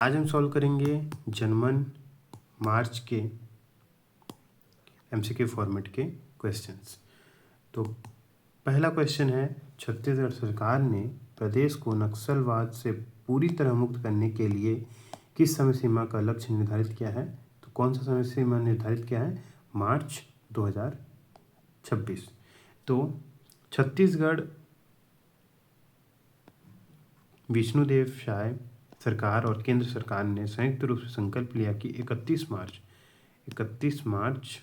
आज हम सॉल्व करेंगे जनमन मार्च के एमसीक्यू फॉर्मेट के क्वेश्चंस। तो पहला क्वेश्चन है, छत्तीसगढ़ सरकार ने प्रदेश को नक्सलवाद से पूरी तरह मुक्त करने के लिए किस समय सीमा का लक्ष्य निर्धारित किया है? तो कौन सा समय सीमा निर्धारित किया है? मार्च 2026। तो छत्तीसगढ़ विष्णुदेव साय सरकार और केंद्र सरकार ने संयुक्त रूप से संकल्प लिया कि 31 मार्च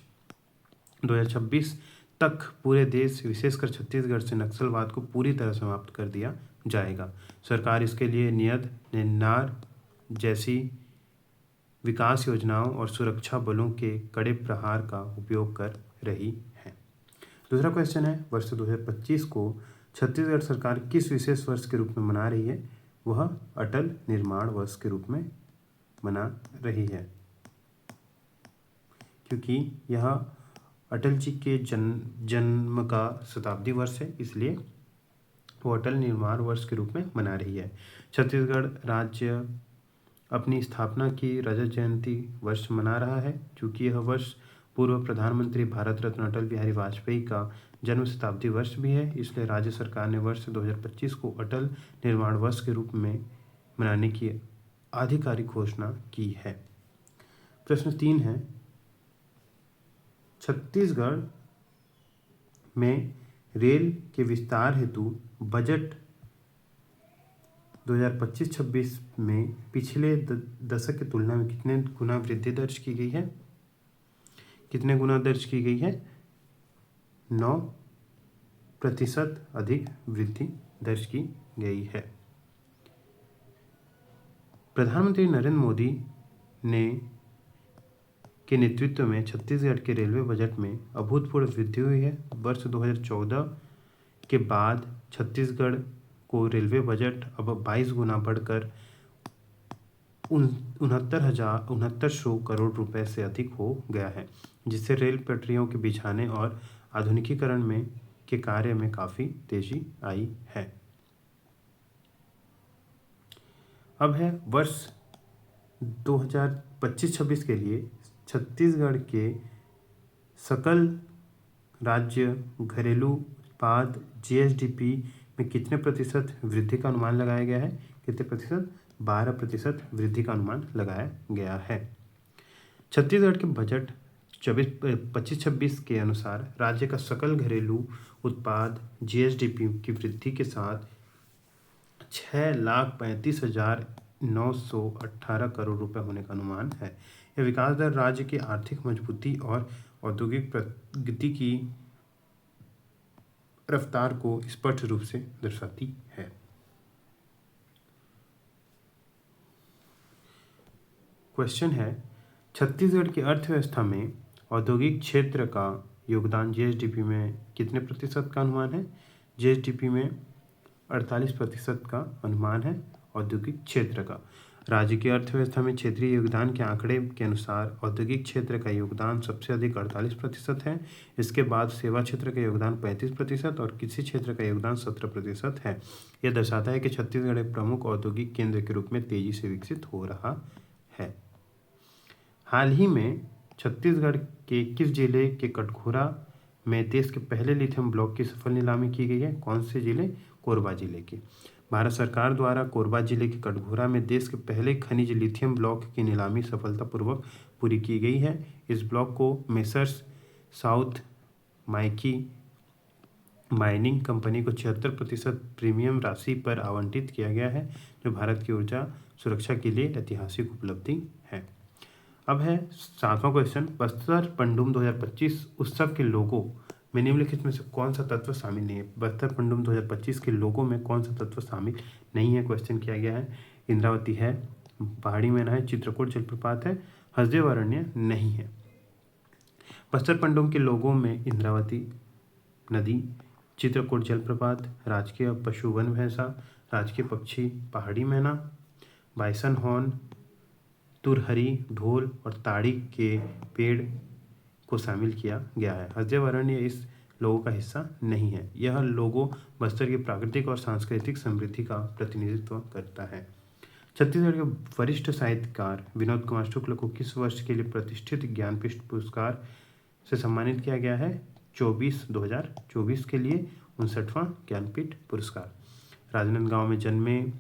2026 तक पूरे देश विशेषकर छत्तीसगढ़ से नक्सलवाद को पूरी तरह समाप्त कर दिया जाएगा। सरकार इसके लिए नियत निन्नार जैसी विकास योजनाओं और सुरक्षा बलों के कड़े प्रहार का उपयोग कर रही है। दूसरा क्वेश्चन है, वर्ष 2025 को छत्तीसगढ़ सरकार किस विशेष वर्ष के रूप में मना रही है? वह अटल निर्माण वर्ष के रूप में मना रही है, क्योंकि यह अटल जी के जन्म का शताब्दी वर्ष है, इसलिए वो अटल निर्माण वर्ष के रूप में मना रही है। छत्तीसगढ़ राज्य अपनी स्थापना की रजत जयंती वर्ष मना रहा है, क्योंकि यह वर्ष पूर्व प्रधानमंत्री भारत रत्न अटल बिहारी वाजपेयी का जन्म शताब्दी वर्ष भी है, इसलिए राज्य सरकार ने वर्ष 2025 को अटल निर्माण वर्ष के रूप में मनाने की आधिकारिक घोषणा की है। प्रश्न 3 है, छत्तीसगढ़ में रेल के विस्तार हेतु बजट 2025-26 में पिछले दशक की तुलना में कितने गुना वृद्धि दर्ज की गई है? कितने गुना दर्ज की गई है? 9% अधिक वृद्धि दर्ज की गई है। प्रधानमंत्री नरेंद्र मोदी के नेतृत्व में छत्तीसगढ़ के रेलवे बजट में अभूतपूर्व वृद्धि हुई है। वर्ष 2014 के बाद छत्तीसगढ़ को रेलवे बजट अब 22 गुना बढ़कर 69,900 करोड़ रुपए से अधिक हो गया है, जिससे रेल पटरियों के बिछाने और आधुनिकीकरण के कार्य में काफ़ी तेजी आई है। अब है वर्ष 2025-26 के लिए छत्तीसगढ़ के सकल राज्य घरेलू उत्पाद जीएसडीपी में कितने प्रतिशत वृद्धि का अनुमान लगाया गया है? कितने प्रतिशत? 12% वृद्धि का अनुमान लगाया गया है। छत्तीसगढ़ के बजट 25-26 के अनुसार राज्य का सकल घरेलू उत्पाद जीएसडीपी की वृद्धि के साथ 6,35,918 करोड़ रुपए होने का अनुमान है। यह विकास दर राज्य की आर्थिक मजबूती और औद्योगिक प्रगति की रफ्तार को स्पष्ट रूप से दर्शाती है। क्वेश्चन है, छत्तीसगढ़ की अर्थव्यवस्था में औद्योगिक क्षेत्र का योगदान जीएसडीपी में कितने प्रतिशत का अनुमान है? जीएसडीपी में 48% का अनुमान है औद्योगिक क्षेत्र का। राज्य की अर्थव्यवस्था में क्षेत्रीय योगदान के आंकड़े के अनुसार औद्योगिक क्षेत्र का योगदान सबसे अधिक 48% है। इसके बाद सेवा क्षेत्र का योगदान 35% और कृषि क्षेत्र का योगदान 17% है। यह दर्शाता है कि छत्तीसगढ़ एक प्रमुख औद्योगिक केंद्र के रूप में तेजी से विकसित हो रहा है। हाल ही में छत्तीसगढ़ के किस जिले के कटघोरा में देश के पहले लिथियम ब्लॉक की सफल नीलामी की गई है? कौन से जिले? कोरबा जिले के। भारत सरकार द्वारा कोरबा जिले के कटघोरा में देश के पहले खनिज लिथियम ब्लॉक की नीलामी सफलतापूर्वक पूरी की गई है। इस ब्लॉक को messrs south Mikey mining company को 76% प्रीमियम राशि पर आवंटित किया गया है, जो भारत की ऊर्जा सुरक्षा के लिए ऐतिहासिक उपलब्धि है। अब है 7वां क्वेश्चन, बस्तर पंडुम 2025 उत्सव के लोगो में निम्नलिखित में से कौन सा तत्व शामिल नहीं है? बस्तर पंडुम 2025 के लोगों में कौन सा तत्व शामिल नहीं है? क्वेश्चन किया गया है। इंद्रावती है, पहाड़ी मैना है, चित्रकूट जलप्रपात है, हसदेव अरण्य नहीं है। बस्तर पंडुम के लोगों में इंद्रावती नदी, चित्रकूट जलप्रपात, राजकीय पशु वन भैंसा, राजकीय पक्षी पहाड़ी मैना, बाइसन हॉर्न, तुरहरी, ढोल और ताड़ी के पेड़ को शामिल किया गया है। हसदेव अरण्य इस लोगों का हिस्सा नहीं है। यह लोगो बस्तर की प्राकृतिक और सांस्कृतिक समृद्धि का प्रतिनिधित्व करता है। छत्तीसगढ़ के वरिष्ठ साहित्यकार विनोद कुमार शुक्ल को किस वर्ष के लिए प्रतिष्ठित ज्ञानपीठ पुरस्कार से सम्मानित किया गया है? 2024 के लिए 59वां ज्ञानपीठ पुरस्कार। राजनांदगांव में जन्मे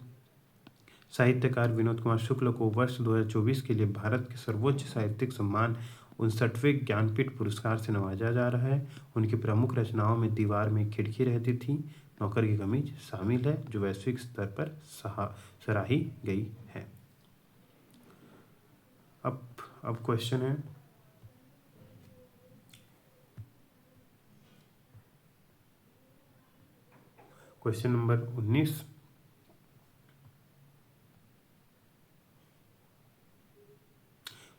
साहित्यकार विनोद कुमार शुक्ल को वर्ष 2024 के लिए भारत के सर्वोच्च साहित्यिक सम्मान 59वें ज्ञानपीठ पुरस्कार से नवाजा जा रहा है। उनकी प्रमुख रचनाओं में दीवार में खिड़की रहती थी, नौकर की कमीज शामिल है, जो वैश्विक स्तर पर सराही गई है। अब क्वेश्चन है, क्वेश्चन नंबर 19।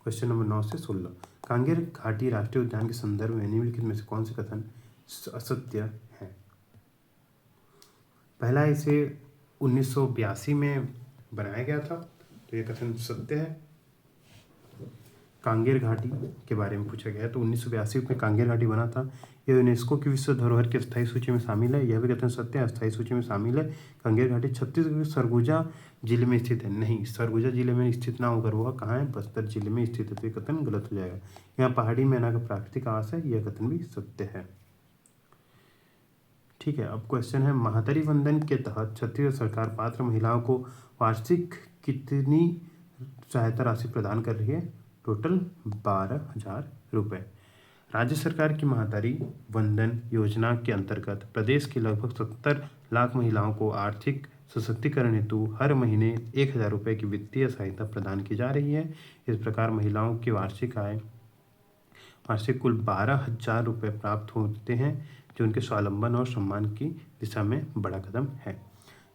क्वेश्चन नंबर 9 से 16। कांगेर घाटी राष्ट्रीय उद्यान के संदर्भ में निम्नलिखित में से कौन से कथन असत्य है? पहला, इसे 1982 में बनाया गया था, तो ये कथन सत्य है। कांगेर घाटी के बारे में पूछा गया है, तो 1982 में कांगेर घाटी बना था। यह यूनेस्को की विश्व धरोहर की अस्थायी सूची में शामिल है, यह भी कथन सत्य है, अस्थायी सूची में शामिल है। कांगेर घाटी छत्तीसगढ़ के सरगुजा जिले में स्थित है। नहीं, सरगुजा जिले में स्थित ना होकर वह कहाँ है? बस्तर जिले में स्थित है, तो ये कथन गलत हो जाएगा। यहाँ पहाड़ी मैना का प्राकृतिक आवास है, यह कथन भी सत्य है। ठीक है, अब क्वेश्चन है, महातरी वंदन के तहत छत्तीसगढ़ सरकार पात्र महिलाओं को वार्षिक कितनी सहायता राशि प्रदान कर रही है? टोटल 12,000 रुपये। राज्य सरकार की महातारी वंदन योजना के अंतर्गत प्रदेश की लगभग 70 लाख महिलाओं को आर्थिक सशक्तिकरण हेतु हर महीने 1,000 रुपये की वित्तीय सहायता प्रदान की जा रही है। इस प्रकार महिलाओं की वार्षिक कुल 12,000 रुपये प्राप्त होते हैं, जो उनके स्वावलंबन और सम्मान की दिशा में बड़ा कदम है।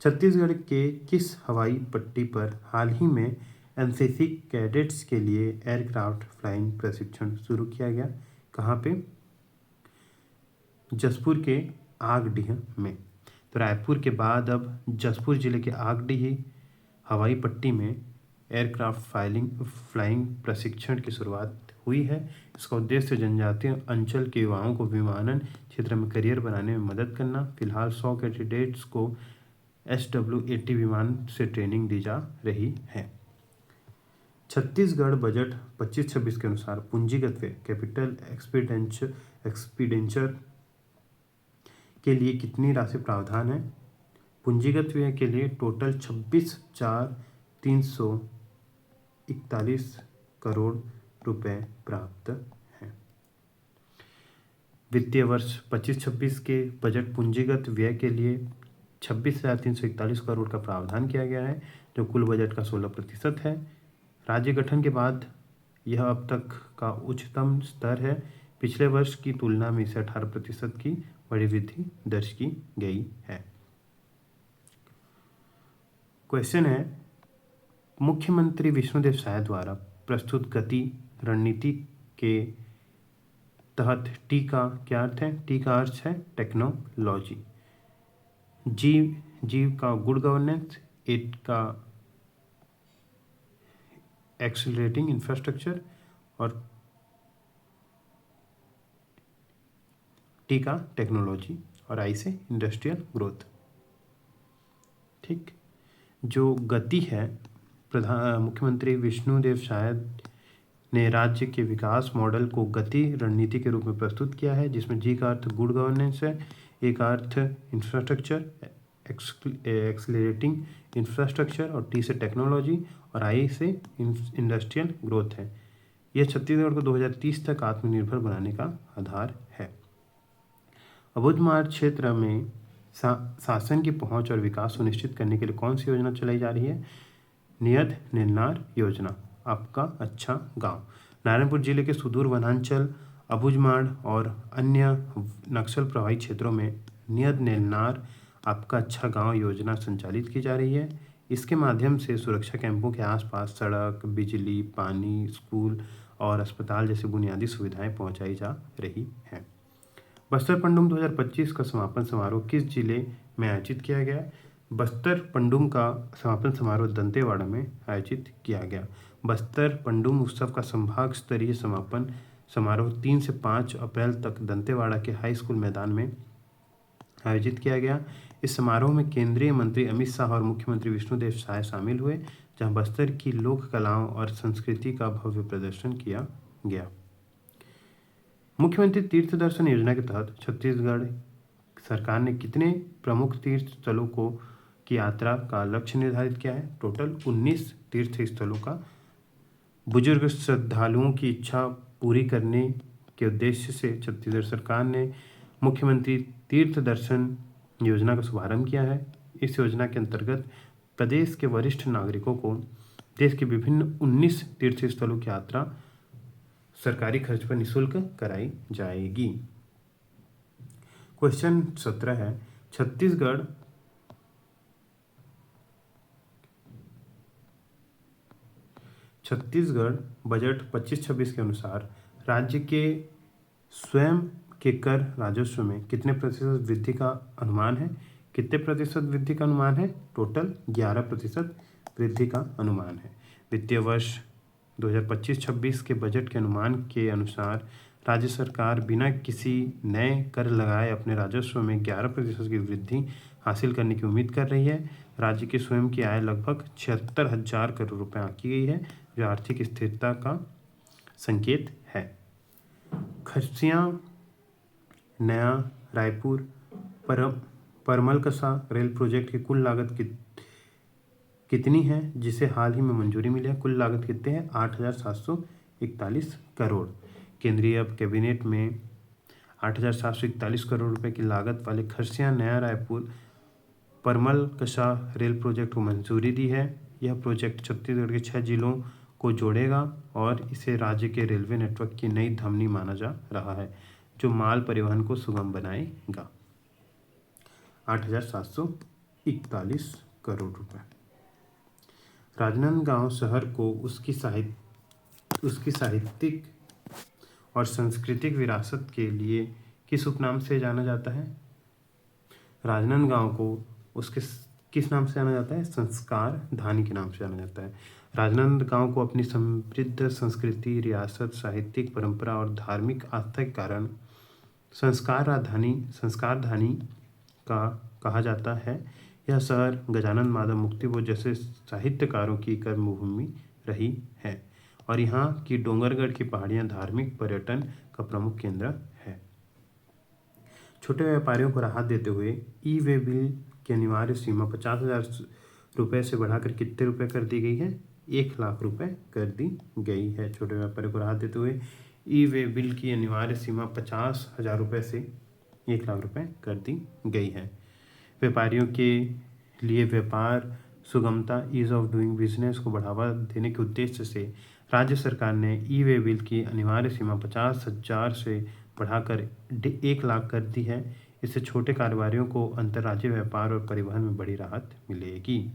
छत्तीसगढ़ के किस हवाई पट्टी पर हाल ही में एनसीसी कैडेट्स के लिए एयरक्राफ्ट फ्लाइंग प्रशिक्षण शुरू किया गया? कहाँ पे? जसपुर के आगडीह में। तो रायपुर के बाद अब जसपुर जिले के आगडीह हवाई पट्टी में एयरक्राफ्ट फ्लाइंग प्रशिक्षण की शुरुआत हुई है। इसका उद्देश्य जनजातीय अंचल के युवाओं को विमानन क्षेत्र में करियर बनाने में मदद करना। फिलहाल 100 कैडेट्स को SW-80 विमान से ट्रेनिंग दी जा रही है। छत्तीसगढ़ बजट 25-26 के अनुसार पूंजीगत व्यय कैपिटल एक्सपेंडिचर के लिए कितनी राशि प्रावधान है? पूंजीगत व्यय के लिए टोटल 26,341 करोड़ रुपए प्राप्त हैं। वित्तीय वर्ष 25-26 के बजट पूंजीगत व्यय के लिए 26,341 करोड़ का प्रावधान किया गया है, जो कुल बजट का 16% है। राज्य गठन के बाद यह अब तक का उच्चतम स्तर है। पिछले वर्ष की तुलना में इसे 18% की बड़ी वृद्धि दर्ज की गई है। क्वेश्चन है, मुख्यमंत्री विष्णुदेव साय द्वारा प्रस्तुत गति रणनीति के तहत टी का क्या अर्थ है? टी का अर्थ है टेक्नोलॉजी, जी का गुड गवर्नेंस, एट का एक्सेलरेटिंग इंफ्रास्ट्रक्चर और टी का टेक्नोलॉजी और आई से इंडस्ट्रियल ग्रोथ। ठीक, जो गति है, मुख्यमंत्री विष्णुदेव साय ने राज्य के विकास मॉडल को गति रणनीति के रूप में प्रस्तुत किया है, जिसमें जी का अर्थ गुड गवर्नेंस है, ए का अर्थ इंफ्रास्ट्रक्चर एक्सेलरेटिंग इंफ्रास्ट्रक्चर और टी से टेक्नोलॉजी और आई से इंडस्ट्रियल ग्रोथ है। यह छत्तीसगढ़ को 2030 तक आत्मनिर्भर बनाने का आधार है। अबुझमाड़ क्षेत्र में शासन की पहुंच और विकास सुनिश्चित करने के लिए कौन सी योजना चलाई जा रही है? नियत निर्नार योजना, आपका अच्छा गांव। नारायणपुर जिले के सुदूर वनांचल अबुझमाड़ और अन्य नक्सल प्रभावित क्षेत्रों में नियत निर्नार आपका अच्छा गांव योजना संचालित की जा रही है। इसके माध्यम से सुरक्षा कैंपों के आसपास सड़क, बिजली, पानी, स्कूल और अस्पताल जैसी बुनियादी सुविधाएं पहुंचाई जा रही हैं। बस्तर पंडुम 2025 का समापन समारोह किस जिले में आयोजित किया गया? बस्तर पंडुम का समापन समारोह दंतेवाड़ा में आयोजित किया गया। बस्तर पंडुम उत्सव का संभाग स्तरीय समापन समारोह 3 से 5 अप्रैल तक दंतेवाड़ा के हाई स्कूल मैदान में आयोजित किया गया। इस समारोह में केंद्रीय मंत्री अमित शाह और मुख्यमंत्री विष्णुदेव साय शामिल हुए। जहां बस्तर की लोक कलाओं और संस्कृति का भव्य प्रदर्शन किया गया। मुख्यमंत्री तीर्थ दर्शन योजना के तहत छत्तीसगढ़ सरकार ने कितने प्रमुख तीर्थ स्थलों को की यात्रा का लक्ष्य निर्धारित किया है? टोटल 19 तीर्थ स्थलों का बुजुर्ग श्रद्धालुओं की इच्छा पूरी करने के उद्देश्य से छत्तीसगढ़ सरकार ने मुख्यमंत्री तीर्थ दर्शन योजना का शुभारंभ किया है। इस योजना के अंतर्गत प्रदेश के वरिष्ठ नागरिकों को देश के विभिन्न 19 तीर्थ स्थलों की यात्रा सरकारी खर्च पर निःशुल्क कराई जाएगी। क्वेश्चन 17 है, छत्तीसगढ़ बजट 25-26 के अनुसार राज्य के स्वयं के कर राजस्व में कितने प्रतिशत वृद्धि का अनुमान है? कितने प्रतिशत वृद्धि का अनुमान है? टोटल 11% वृद्धि का अनुमान है। वित्तीय वर्ष 2025-26 के बजट के अनुमान के अनुसार राज्य सरकार बिना किसी नए कर लगाए अपने राजस्व में 11% की वृद्धि हासिल करने की उम्मीद कर रही है। राज्य की स्वयं की आय लगभग 76,000 करोड़ रुपए आंकी गई है, जो आर्थिक स्थिरता का संकेत है। खरसिया नया रायपुर परमलकसा रेल प्रोजेक्ट की कुल लागत कितनी है, जिसे हाल ही में मंजूरी मिली है? कुल लागत कितनी है? 8,741 करोड़। केंद्रीय कैबिनेट में 8,741 करोड़ रुपए की लागत वाले खरसिया नया रायपुर परमलकसा रेल प्रोजेक्ट को मंजूरी दी है। यह प्रोजेक्ट छत्तीसगढ़ के 6 जिलों को जोड़ेगा और इसे राज्य के रेलवे नेटवर्क की नई धमनी माना जा रहा है, जो माल परिवहन को सुगम बनाएगा। 8,741 करोड़ रुपए। राजनांदगांव शहर को उसकी साहित्यिक और सांस्कृतिक विरासत के लिए किस उपनाम से जाना जाता है? राजनांदगांव को उसके किस नाम से जाना जाता है? संस्कार धानी के नाम से जाना जाता है। राजनांदगांव को अपनी समृद्ध संस्कृति, रियासत, साहित्यिक परंपरा और धार्मिक आस्था के कारण संस्कार धानी का कहा जाता है। यह शहर गजानन माधव मुक्तिबोध जैसे साहित्यकारों की कर्मभूमि रही है और यहाँ की डोंगरगढ़ की पहाड़ियाँ धार्मिक पर्यटन का प्रमुख केंद्र है। छोटे व्यापारियों को राहत देते हुए ई वे बिल की अनिवार्य सीमा 50,000 रुपये से बढ़ाकर कितने रुपये कर दी गई है? 1 लाख रुपये कर दी गई है। छोटे व्यापारियों को राहत देते हुए ई वे बिल की अनिवार्य सीमा 50,000 रुपये से 1 लाख रुपये कर दी गई है। व्यापारियों के लिए व्यापार सुगमता, ईज ऑफ डूइंग बिजनेस को बढ़ावा देने के उद्देश्य से राज्य सरकार ने ई वे बिल की अनिवार्य सीमा 50,000 से बढ़ाकर 1 लाख कर दी है। इससे छोटे कारोबारियों को अंतर्राज्यीय व्यापार और परिवहन में बड़ी राहत मिलेगी।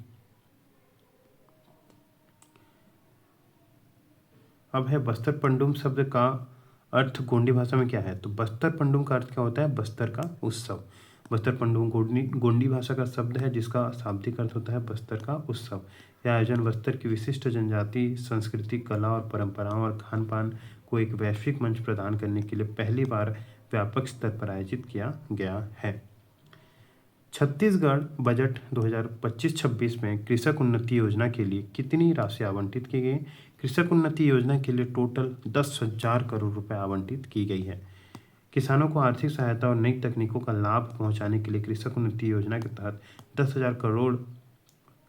अब है बस्तर पंडुम शब्द का अर्थ गोंडी भाषा में क्या है? तो बस्तर पंडुम का अर्थ क्या होता है? बस्तर का उत्सव। बस्तर पंडुम गोंडी भाषा का शब्द है जिसका शाब्दिक अर्थ होता है बस्तर का उत्सव। यह आयोजन बस्तर की विशिष्ट जनजाति, संस्कृति, कला और परंपराओं और खान पान को एक वैश्विक मंच प्रदान करने के लिए पहली बार व्यापक स्तर पर आयोजित किया गया है। छत्तीसगढ़ बजट 2025-26 में कृषक उन्नति योजना के लिए कितनी राशि आवंटित की गई? कृषक उन्नति योजना के लिए टोटल 10,000 करोड़ रुपए आवंटित की गई है। किसानों को आर्थिक सहायता और नई तकनीकों का लाभ पहुंचाने के लिए कृषक उन्नति योजना के तहत 10,000 करोड़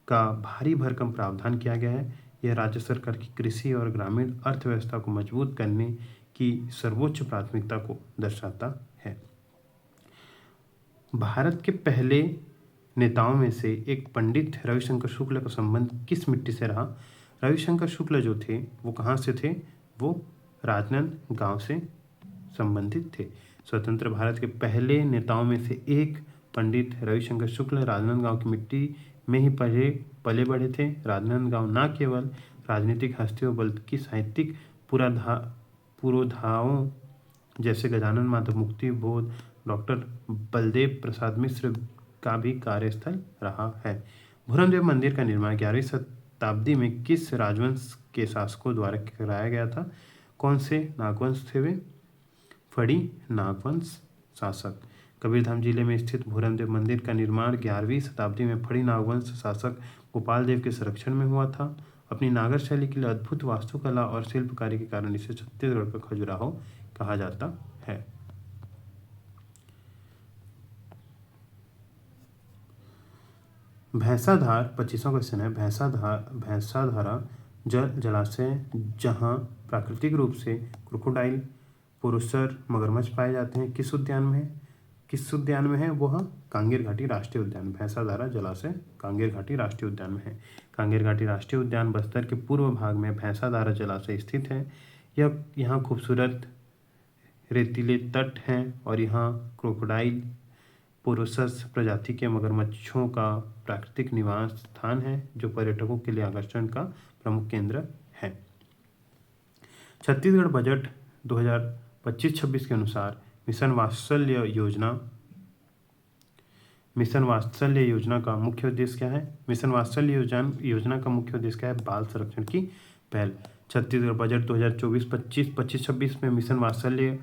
का भारी भरकम प्रावधान किया गया है। यह राज्य सरकार की कृषि और ग्रामीण अर्थव्यवस्था को मजबूत करने की सर्वोच्च प्राथमिकता को दर्शाता है। भारत के पहले नेताओं में से एक पंडित रविशंकर शुक्ल का संबंध किस मिट्टी से रहा? रविशंकर शुक्ल जो थे वो कहाँ से थे? वो राजनांदगांव से संबंधित थे। स्वतंत्र भारत के पहले नेताओं में से एक पंडित रविशंकर शुक्ल राजनांदगांव की मिट्टी में ही पले बढ़े थे। राजनांदगांव न केवल राजनीतिक हस्तियों बल्कि साहित्यिक पुरोधाओं जैसे गजानन माधव मुक्तिबोध, डॉक्टर बलदेव प्रसाद मिश्र का भी कार्यस्थल रहा है। भूरमदेव मंदिर का निर्माण 11वीं शताब्दी में किस राजवंश के शासकों द्वारा कराया गया था? कौन से नागवंश थे वे? फड़ी नागवंश शासक। कबीरधाम जिले में स्थित भूरमदेव मंदिर का निर्माण 11वीं शताब्दी में फड़ी नागवंश शासक गोपाल देव के संरक्षण में हुआ था। अपनी नागर शैली के लिए अद्भुत वास्तुकला और शिल्पकारी के कारण इसे छत्तीसगढ़ का खजुराहो कहा जाता है। भैंसाधार 25वां क्वेश्चन है। भैंसाधारा जलाशय जहाँ प्राकृतिक रूप से क्रोकोडाइल, पुरुषर, मगरमच्छ पाए जाते हैं, किस उद्यान में है? वह कांगेर घाटी राष्ट्रीय उद्यान। भैंसाधारा जलाशय कांगेर घाटी राष्ट्रीय उद्यान में है। कांगेर घाटी राष्ट्रीय उद्यान बस्तर के पूर्व भाग में भैंसाधारा जलाशय स्थित है। यहाँ खूबसूरत रेतीले तट हैं और यहाँ क्रोकोडाइल, पुरुषस प्रजाति के मगरमच्छों का प्राकृतिक निवास स्थान है जो पर्यटकों के लिए आकर्षण का प्रमुख केंद्र है। छत्तीसगढ़ बजट 2025-26 के अनुसार मिशन वात्सल्य योजना का मुख्य उद्देश्य क्या है? मिशन वात्सल्य योजना का मुख्य उद्देश्य क्या है? बाल संरक्षण की पहल। छत्तीसगढ़ बजट 2024-25 में मिशन वात्सल्य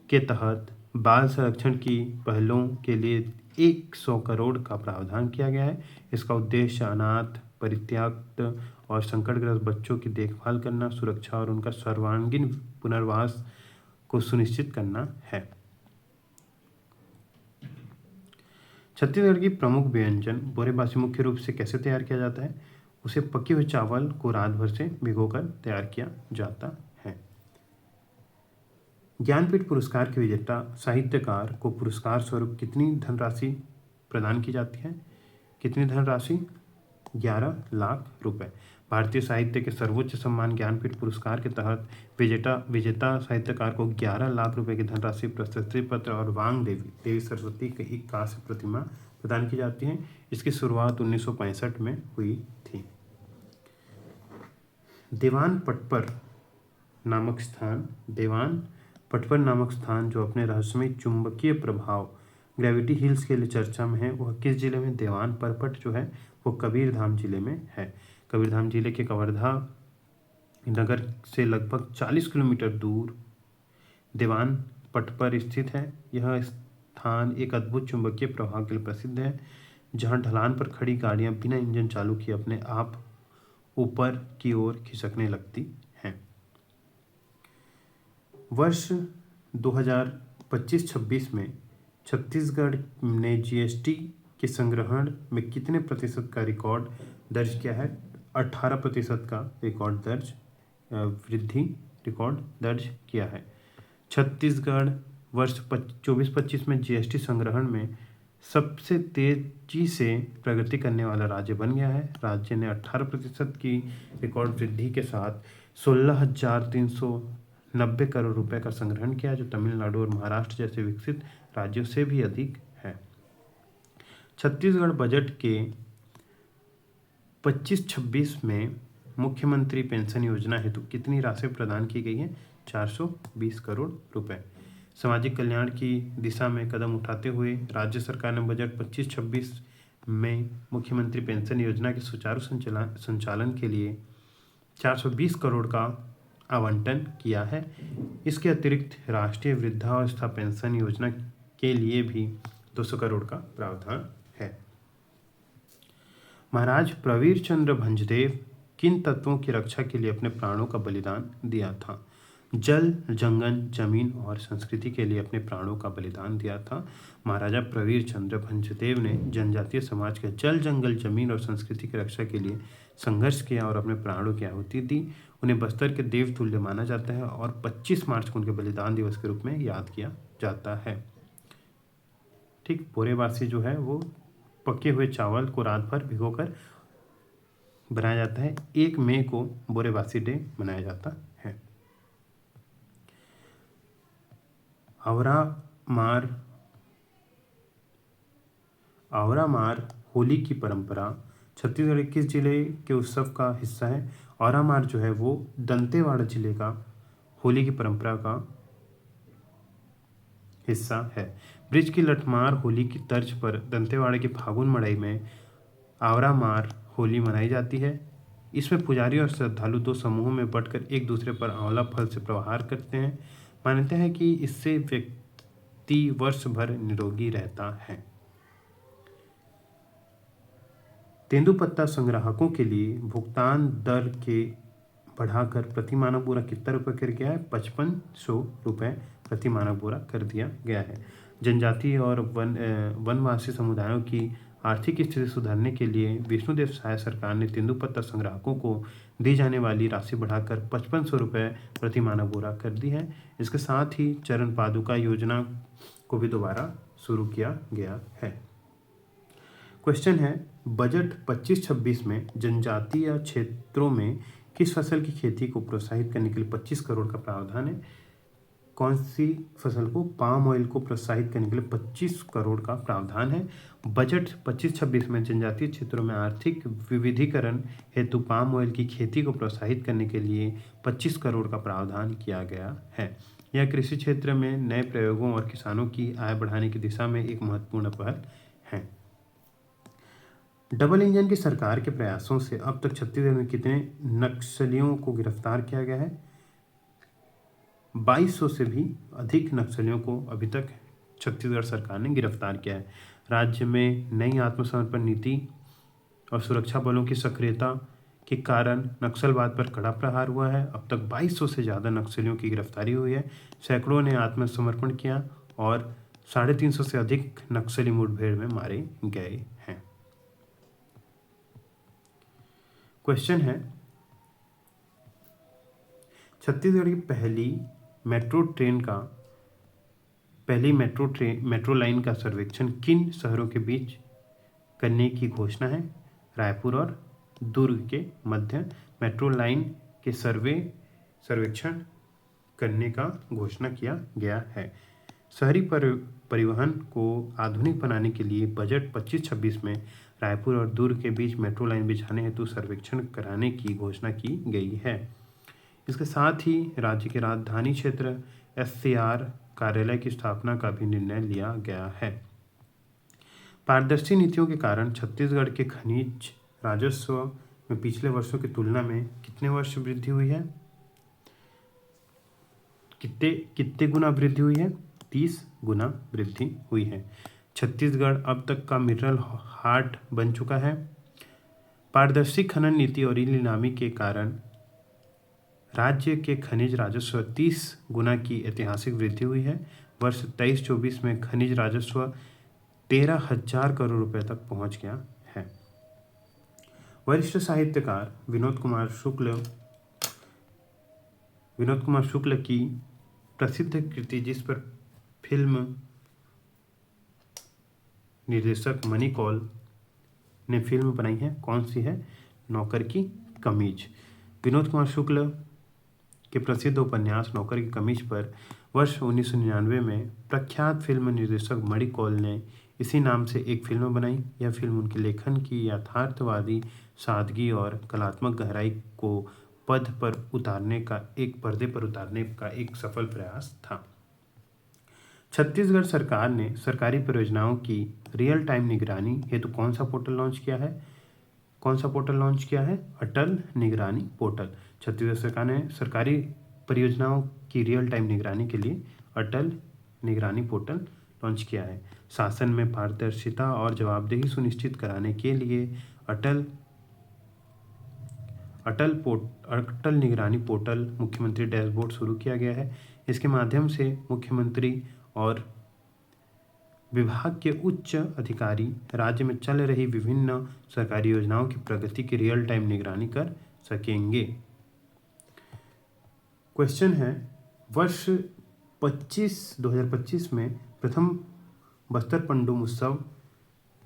के तहत बाल संरक्षण की पहलों के लिए 100 करोड़ का प्रावधान किया गया है। इसका उद्देश्य अनाथ, परित्यक्त और संकटग्रस्त बच्चों की देखभाल करना, सुरक्षा और उनका सर्वांगीण पुनर्वास को सुनिश्चित करना है। छत्तीसगढ़ की प्रमुख व्यंजन बोरेबासी मुख्य रूप से कैसे तैयार किया जाता है? उसे पके हुए चावल को रात भर से भिगोकर तैयार किया जाता है। ज्ञानपीठ पुरस्कार के विजेता साहित्यकार को पुरस्कार स्वरूप कितनी धनराशि प्रदान की जाती है? कितनी धनराशि? 11 लाख रुपए। भारतीय साहित्य के सर्वोच्च सम्मान ज्ञानपीठ पुरस्कार के तहत विजेता साहित्यकार को 11 लाख रुपए की धनराशि, प्रशस्ति पत्र और वांग देवी सरस्वती की एक कांस्य प्रतिमा प्रदान की जाती है। इसकी शुरुआत 1965 में हुई थी। देवान पटपर नामक स्थान जो अपने रहस्यमय चुंबकीय प्रभाव ग्रेविटी हिल्स के लिए चर्चा में है, वह किस जिले में? देवान परपट जो है वो कबीरधाम जिले में है। कबीरधाम जिले के कवर्धा नगर से लगभग 40 किलोमीटर दूर देवान पटपर स्थित है। यह स्थान एक अद्भुत चुंबकीय प्रभाव के लिए प्रसिद्ध है, जहां ढलान पर खड़ी गाड़ियां बिना इंजन चालू किए अपने आप ऊपर की ओर खिसकने लगती हैं। वर्ष 2025-26 में छत्तीसगढ़ ने जीएसटी के संग्रहण में कितने प्रतिशत का रिकॉर्ड दर्ज किया है? 18% का रिकॉर्ड दर्ज किया है। छत्तीसगढ़ वर्ष 24-25 में जीएसटी संग्रहण में सबसे तेजी से प्रगति करने वाला राज्य बन गया है। राज्य ने 18% की रिकॉर्ड वृद्धि के साथ 16,390 करोड़ रुपए का संग्रहण किया, जो तमिलनाडु और महाराष्ट्र जैसे विकसित राज्यों से भी अधिक है। छत्तीसगढ़ बजट के 25-26 में मुख्यमंत्री पेंशन योजना हेतु कितनी राशि प्रदान की गई है? 420 करोड़ रुपए। सामाजिक कल्याण की दिशा में कदम उठाते हुए राज्य सरकार ने बजट 25-26 में मुख्यमंत्री पेंशन योजना के सुचारू संचालन के लिए 420 करोड़ का आवंटन किया है। इसके अतिरिक्त राष्ट्रीय वृद्धावस्था पेंशन योजना के लिए भी 200 करोड़ का प्रावधान है। महाराज प्रवीर चंद्र भंजदेव किन तत्वों की रक्षा के लिए अपने प्राणों का बलिदान दिया था? जल, जंगल, जमीन और संस्कृति के लिए अपने प्राणों का बलिदान दिया था। महाराजा प्रवीर चंद्र भंजदेव ने जनजातीय समाज के जल, जंगल, जमीन और संस्कृति की रक्षा के लिए संघर्ष किया और अपने प्राणों की आहुति दी। उन्हें बस्तर के देवतुल्य माना जाता है और 25 मार्च को उनके बलिदान दिवस के रूप में याद किया जाता है। ठीक, बोरेबासी जो है वो पके हुए चावल को रात भर भिगोकर बनाया जाता है। 1 मई को बोरेबासी डे मनाया जाता है। आवरा मार होली की परंपरा छत्तीसगढ़ के किस जिले के उत्सव का हिस्सा है? आवरा मार जो है वो दंतेवाड़ा जिले का होली की परंपरा का हिस्सा है। ब्रिज की लठमार होली की तर्ज पर दंतेवाड़ा की फागुन मड़ई में आवरा मार होली मनाई जाती है। इसमें पुजारी और श्रद्धालु 2 समूहों में बंटकर एक दूसरे पर आंवला फल से प्रहार करते हैं। मान्यता है कि इससे व्यक्ति वर्ष भर निरोगी रहता है। तेंदुपत्ता संग्राहकों के लिए भुगतान दर के बढ़ाकर प्रति मानक बोरा कितना रुपये कर गया है? 5500 रुपये प्रति मानक बोरा कर दिया गया है। जनजातीय और वनवासी समुदायों की आर्थिक स्थिति सुधारने के लिए विष्णुदेव साय सरकार ने तेंदुपत्ता संग्राहकों को दी जाने वाली राशि बढ़ाकर 5500 रुपये प्रति मानक बोरा कर दी है। इसके साथ ही चरण पादुका योजना को भी दोबारा शुरू किया गया है। क्वेश्चन है, बजट 25-26 में जनजातीय क्षेत्रों में किस फसल की खेती को प्रोत्साहित करने के लिए 25 करोड़ का प्रावधान है? कौन सी फसल को? पाम ऑयल को प्रोत्साहित करने के लिए 25 करोड़ का प्रावधान है। बजट 25-26 में जनजातीय क्षेत्रों में आर्थिक विविधीकरण हेतु पाम ऑयल की खेती को प्रोत्साहित करने के लिए 25 करोड़ का प्रावधान किया गया है। यह कृषि क्षेत्र में नए प्रयोगों और किसानों की आय बढ़ाने की दिशा में एक महत्वपूर्ण पहल है। डबल इंजन की सरकार के प्रयासों से अब तक छत्तीसगढ़ में कितने नक्सलियों को गिरफ्तार किया गया है? 2200 से भी अधिक नक्सलियों को अभी तक छत्तीसगढ़ सरकार ने गिरफ्तार किया है। राज्य में नई आत्मसमर्पण नीति और सुरक्षा बलों की सक्रियता के कारण नक्सलवाद पर कड़ा प्रहार हुआ है। अब तक 2200 से ज़्यादा नक्सलियों की गिरफ्तारी हुई है। सैकड़ों ने आत्मसमर्पण किया और 350 से अधिक नक्सली मुठभेड़ में मारे गए हैं। क्वेश्चन है, छत्तीसगढ़ की पहली मेट्रो लाइन का सर्वेक्षण किन शहरों के बीच करने की घोषणा है? रायपुर और दुर्ग के मध्य मेट्रो लाइन के सर्वेक्षण करने का घोषणा किया गया है। शहरी परिवहन को आधुनिक बनाने के लिए बजट 25-26 में रायपुर और दुर्ग के बीच मेट्रो लाइन बिछाने हेतु सर्वेक्षण कराने की घोषणा की गई है। इसके साथ ही राज्य के राजधानी क्षेत्र SCR कार्यालय की स्थापना का भी निर्णय लिया गया है। पारदर्शी नीतियों के कारण छत्तीसगढ़ के खनिज राजस्व में पिछले वर्षों की तुलना में कितने वर्ष वृद्धि हुई है? कितने गुना वृद्धि हुई है? 30 गुना वृद्धि हुई है। छत्तीसगढ़ अब तक का मिनरल हाट बन चुका है। पारदर्शी खनन नीति और नीलामी के कारण राज्य के खनिज राजस्व 30 गुना की ऐतिहासिक वृद्धि हुई है। वर्ष 23-24 में खनिज राजस्व 13,000 करोड़ रुपए तक पहुंच गया है। वरिष्ठ साहित्यकार विनोद कुमार शुक्ल की प्रसिद्ध कृति जिस पर फिल्म निर्देशक मनी कौल ने फिल्म बनाई है, कौन सी है? नौकर की कमीज। विनोद कुमार शुक्ल के प्रसिद्ध उपन्यास नौकर की कमीज पर वर्ष 1999 में प्रख्यात फिल्म निर्देशक मणि कौल ने इसी नाम से एक फिल्म बनाई। यह फिल्म उनके लेखन की यथार्थवादी सादगी और कलात्मक गहराई को पर्दे पर उतारने का एक सफल प्रयास था। छत्तीसगढ़ सरकार ने सरकारी परियोजनाओं की रियल टाइम निगरानी हेतु कौन सा पोर्टल लॉन्च किया है? अटल निगरानी पोर्टल। छत्तीसगढ़ सरकार ने सरकारी परियोजनाओं की रियल टाइम निगरानी के लिए अटल निगरानी पोर्टल लॉन्च किया है। शासन में पारदर्शिता और जवाबदेही सुनिश्चित कराने के लिए अटल निगरानी पोर्टल मुख्यमंत्री डैशबोर्ड शुरू किया गया है। इसके माध्यम से मुख्यमंत्री और विभाग के उच्च अधिकारी राज्य में चल रही विभिन्न सरकारी योजनाओं की प्रगति की रियल टाइम निगरानी कर सकेंगे। क्वेश्चन है, वर्ष 2025 में प्रथम बस्तर पंडुम उत्सव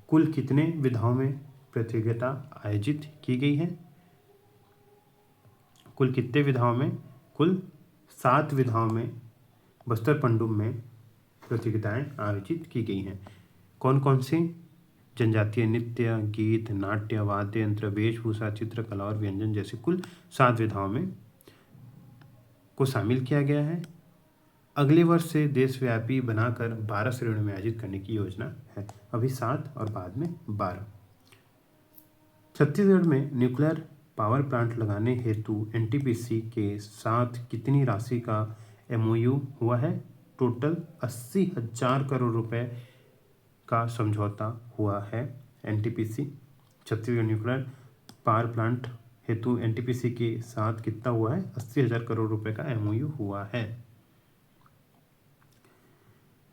कुल कितने विधाओं में प्रतियोगिता आयोजित की गई है? कुल कितने विधाओं में? कुल 7 विधाओं में बस्तर पंडुम में प्रतियोगिताएं आयोजित की गई हैं। कौन कौन सी? जनजातीय नृत्य, गीत, नाट्य, वाद्य यंत्र, वेशभूषा, चित्रकला और व्यंजन जैसी कुल 7 विधाओं में को शामिल किया गया है। अगले वर्ष से देशव्यापी बनाकर 12 श्रेणियों में आयोजित करने की योजना है। अभी 7 और बाद में 12। छत्तीसगढ़ में न्यूक्लियर पावर प्लांट लगाने हेतु NTPC के साथ कितनी राशि का MOU हुआ है? टोटल 80,000 करोड़ रुपए का समझौता हुआ है NTPC Chhattisgarh nuclear power plant हेतु एनटीपीसी के साथ कितना हुआ है? 80,000 करोड़ रुपए का एमओयू हुआ है।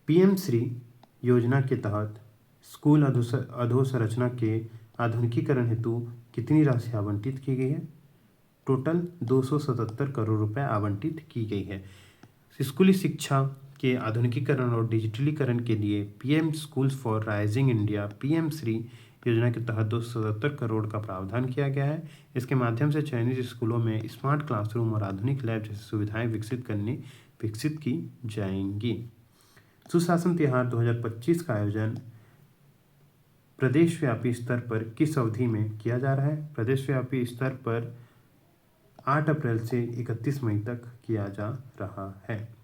पीएम श्री योजना के तहत स्कूल अधोसंरचना के आधुनिकीकरण हेतु कितनी राशि आवंटित की गई है? टोटल 277 करोड़ रुपए आवंटित की गई है। स्कूली शिक्षा के आधुनिकीकरण और डिजिटलीकरण के लिए PM schools for rising India PM Shri योजना के तहत 277 करोड़ का प्रावधान किया गया है। इसके माध्यम से चयनित स्कूलों में स्मार्ट क्लासरूम और आधुनिक लैब जैसी सुविधाएं विकसित की जाएंगी। सुशासन त्योहार 2025 का आयोजन प्रदेशव्यापी स्तर पर किस अवधि में किया जा रहा है? प्रदेशव्यापी स्तर पर 8 अप्रैल से 31 मई तक किया जा रहा है।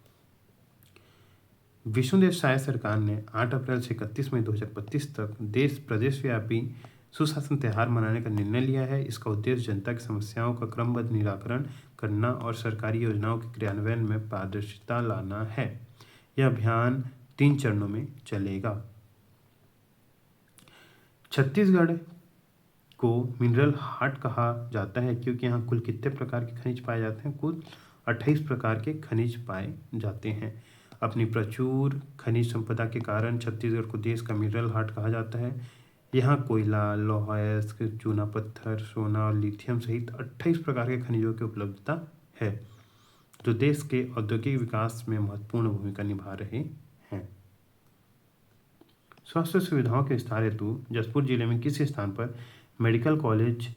विष्णुदेव साय सरकार ने 8 अप्रैल से 31 मई 2025 तक प्रदेशव्यापी सुशासन त्योहार मनाने का निर्णय लिया है। इसका उद्देश्य जनता की समस्याओं का क्रमबद्ध निराकरण करना और सरकारी योजनाओं के क्रियान्वयन में पारदर्शिता लाना है। यह अभियान 3 चरणों में चलेगा। छत्तीसगढ़ को मिनरल हार्ट कहा जाता है क्योंकि यहाँ कुल कितने प्रकार के खनिज पाए जाते हैं? कुल 28 प्रकार के खनिज पाए जाते हैं। अपनी प्रचुर खनिज संपदा के कारण छत्तीसगढ़ को देश का मिनरल हार्ट कहा जाता है। यहाँ कोयला, लौह अयस्क, चूना पत्थर, सोना और लिथियम सहित 28 प्रकार के खनिजों की उपलब्धता है, जो देश के औद्योगिक विकास में महत्वपूर्ण भूमिका निभा रहे हैं। स्वास्थ्य सुविधाओं के विस्तार हेतु जशपुर जिले में किस स्थान पर मेडिकल कॉलेज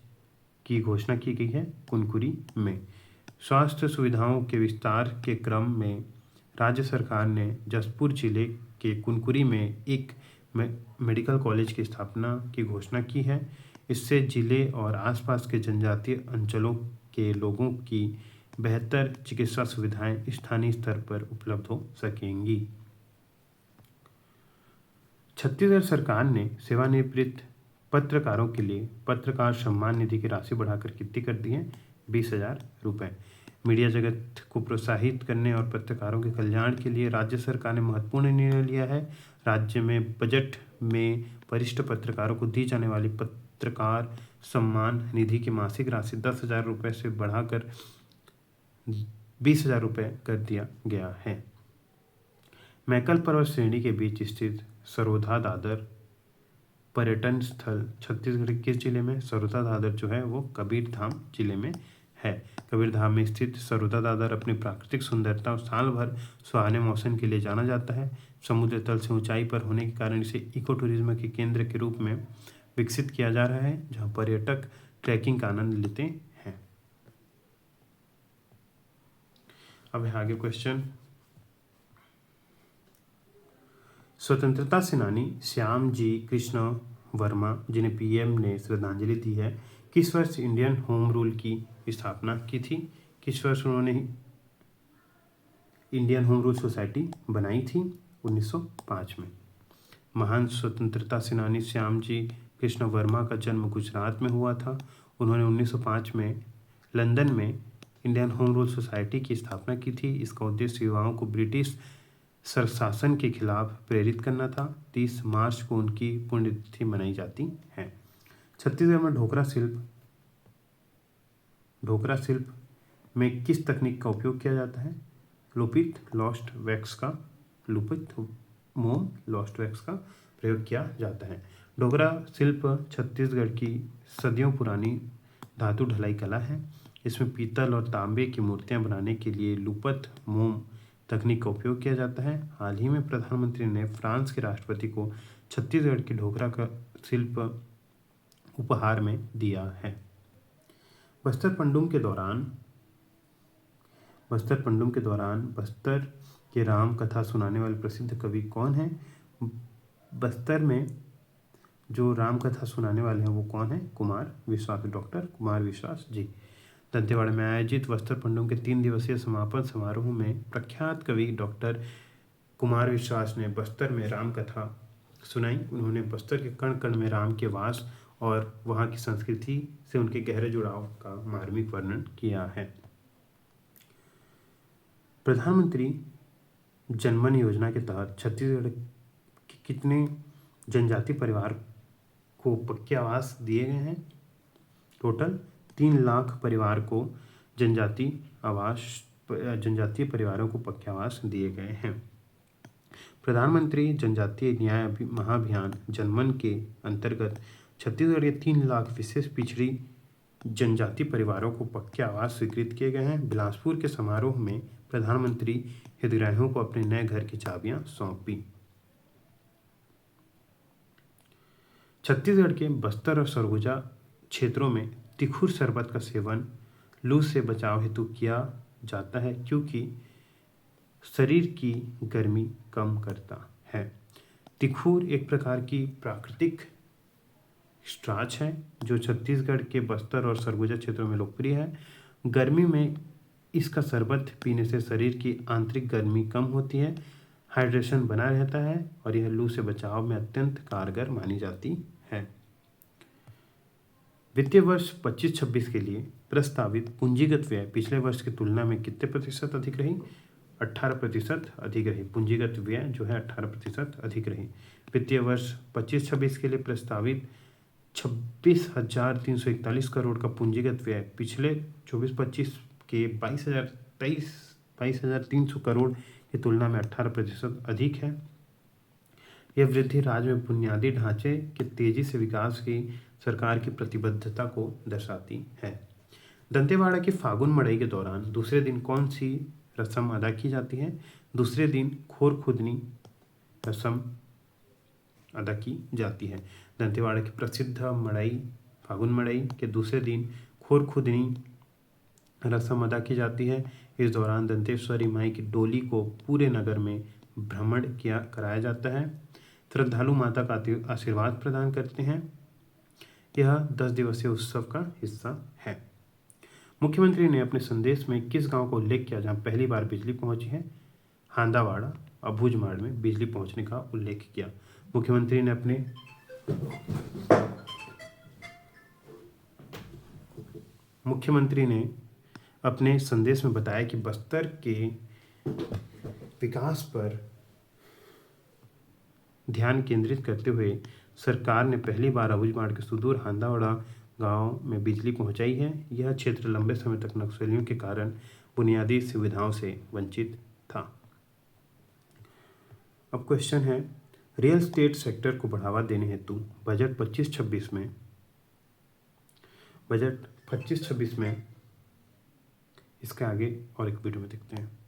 की घोषणा की गई है? कुनकुरी में। स्वास्थ्य सुविधाओं के विस्तार के क्रम में राज्य सरकार ने जशपुर जिले के कुनकुरी में एक मेडिकल कॉलेज की स्थापना की घोषणा की है। इससे जिले और आसपास के जनजातीय अंचलों के लोगों की बेहतर चिकित्सा सुविधाएं स्थानीय स्तर पर उपलब्ध हो सकेंगी। छत्तीसगढ़ सरकार ने सेवानिवृत्त पत्रकारों के लिए पत्रकार सम्मान निधि की राशि बढ़ाकर कितनी कर दी है? 20,000 रुपये। मीडिया जगत को प्रोत्साहित करने और पत्रकारों के कल्याण के लिए राज्य सरकार ने महत्वपूर्ण निर्णय लिया है। राज्य में बजट में वरिष्ठ पत्रकारों को दी जाने वाली पत्रकार सम्मान निधि की मासिक राशि 10,000 रुपये से बढ़ाकर 20,000 रुपये कर दिया गया है। मैकल पर्वत श्रेणी के बीच स्थित सरोधा दादर पर्यटन स्थल छत्तीसगढ़ के किस जिले में? सरोधा दादर जो है वो कबीरधाम जिले में है। कबीरधाम में स्थित सरोधा दादर अपनी प्राकृतिक सुंदरता और साल भर सुहाने मौसम के लिए जाना जाता है। समुद्र तल से ऊंचाई पर होने के कारण इसे इको टूरिज्म के केंद्र के रूप में विकसित किया जा रहा है, जहां पर्यटक ट्रैकिंग का आनंद लेते हैं। अब है आगे क्वेश्चन। स्वतंत्रता सेनानी श्याम जी कृष्ण वर्मा, जिन्हें पीएम ने श्रद्धांजलि दी है, किस वर्ष इंडियन होम रूल की स्थापना की थी? किस वर्ष उन्होंने इंडियन होम रूल सोसाइटी बनाई थी? 1905 में। महान स्वतंत्रता सेनानी श्याम जी कृष्ण वर्मा का जन्म गुजरात में हुआ था। उन्होंने 1905 में लंदन में इंडियन होम रूल सोसाइटी की स्थापना की थी। इसका उद्देश्य युवाओं को ब्रिटिश शासन के खिलाफ प्रेरित करना था। 30 मार्च को उनकी पुण्यतिथि मनाई जाती है। छत्तीसगढ़ में ढोकरा शिल्प में किस तकनीक का उपयोग किया जाता है? लुपित मोम लॉस्ट वैक्स का प्रयोग किया जाता है। ढोकरा शिल्प छत्तीसगढ़ की सदियों पुरानी धातु ढलाई कला है। इसमें पीतल और तांबे की मूर्तियां बनाने के लिए लुपत मोम तकनीक का उपयोग किया जाता है। हाल ही में प्रधानमंत्री ने फ्रांस के राष्ट्रपति को छत्तीसगढ़ की ढोकरा का शिल्प उपहार में दिया है। बस्तर पंडुम के दौरान बस्तर के राम कथा सुनाने वाले प्रसिद्ध कवि कौन हैं? बस्तर में जो राम कथा सुनाने वाले हैं वो कौन है? डॉक्टर कुमार विश्वास जी। दंतेवाड़ा में आयोजित बस्तर पंडुम के 3 दिवसीय समापन समारोह में प्रख्यात कवि डॉक्टर कुमार विश्वास ने बस्तर में राम कथा सुनाई। उन्होंने बस्तर के कण कण में राम के वास और वहाँ की संस्कृति से उनके गहरे जुड़ाव का मार्मिक वर्णन किया है। प्रधानमंत्री जनमन योजना के तहत छत्तीसगढ़ के कितने जनजाति परिवार को पक्के आवास दिए गए हैं। टोटल 3 लाख परिवार को जनजातीय परिवारों को पक्के आवास दिए गए हैं। प्रधानमंत्री जनजातीय न्याय महाअभियान जनमन के अंतर्गत छत्तीसगढ़ के 3 लाख विशेष पिछड़ी जनजाति परिवारों को पक्के आवास स्वीकृत किए गए हैं। बिलासपुर के समारोह में प्रधानमंत्री हितग्राहियों को अपने नए घर की चाबियां सौंपी। छत्तीसगढ़ के बस्तर और सरगुजा क्षेत्रों में तिखुर शरबत का सेवन लू से बचाव हेतु किया जाता है, क्योंकि शरीर की गर्मी कम करता है। तिखुर एक प्रकार की प्राकृतिक स्टार्च है जो छत्तीसगढ़ के बस्तर और सरगुजा क्षेत्रों में लोकप्रिय है। गर्मी में इसका शरबत पीने से शरीर की आंतरिक गर्मी कम होती है, हाइड्रेशन बना रहता है और यह लू से बचाव में अत्यंत कारगर मानी जाती है। वित्तीय वर्ष 25-26 के लिए प्रस्तावित पूंजीगत व्यय पिछले वर्ष की तुलना में कितने प्रतिशत अधिक रही? 18% अधिक रही। पूंजीगत व्यय जो है 18% अधिक रही। वित्तीय वर्ष 25-26 के लिए प्रस्तावित 26,341 करोड़ का पूंजीगत व्यय पिछले 24-25 के 22,300 करोड़ की तुलना में 18% अधिक है। यह वृद्धि राज्य में बुनियादी ढांचे के तेजी से विकास की सरकार की प्रतिबद्धता को दर्शाती है। दंतेवाड़ा की फागुन मड़ई के दौरान दूसरे दिन कौन सी रस्म अदा की जाती है? दूसरे दिन खोर खुदनी रस्म अदा की जाती है। दंतेवाड़ा की प्रसिद्ध मड़ई फागुन मड़ई के दूसरे दिन खोर खुदनी रस्म अदा की जाती है। इस दौरान दंतेश्वरी माई की डोली को पूरे नगर में भ्रमण कराया जाता है। श्रद्धालु माता का आशीर्वाद प्रदान करते हैं। यह 10 दिवसीय उत्सव का हिस्सा है। मुख्यमंत्री ने अपने संदेश में किस गांव का उल्लेख किया जहां पहली बार बिजली पहुंची है? हांदावाड़ा और भुजमाड़ में बिजली पहुंचने का उल्लेख किया। मुख्यमंत्री ने अपने संदेश में बताया कि बस्तर के विकास पर ध्यान केंद्रित करते हुए सरकार ने पहली बार अबूझमाड़ के सुदूर हांदावाड़ा गांव में बिजली पहुंचाई है। यह क्षेत्र लंबे समय तक नक्सलियों के कारण बुनियादी सुविधाओं से वंचित था। अब क्वेश्चन है, रियल एस्टेट सेक्टर को बढ़ावा देने हेतु बजट 25-26 में इसके आगे और एक वीडियो में देखते हैं।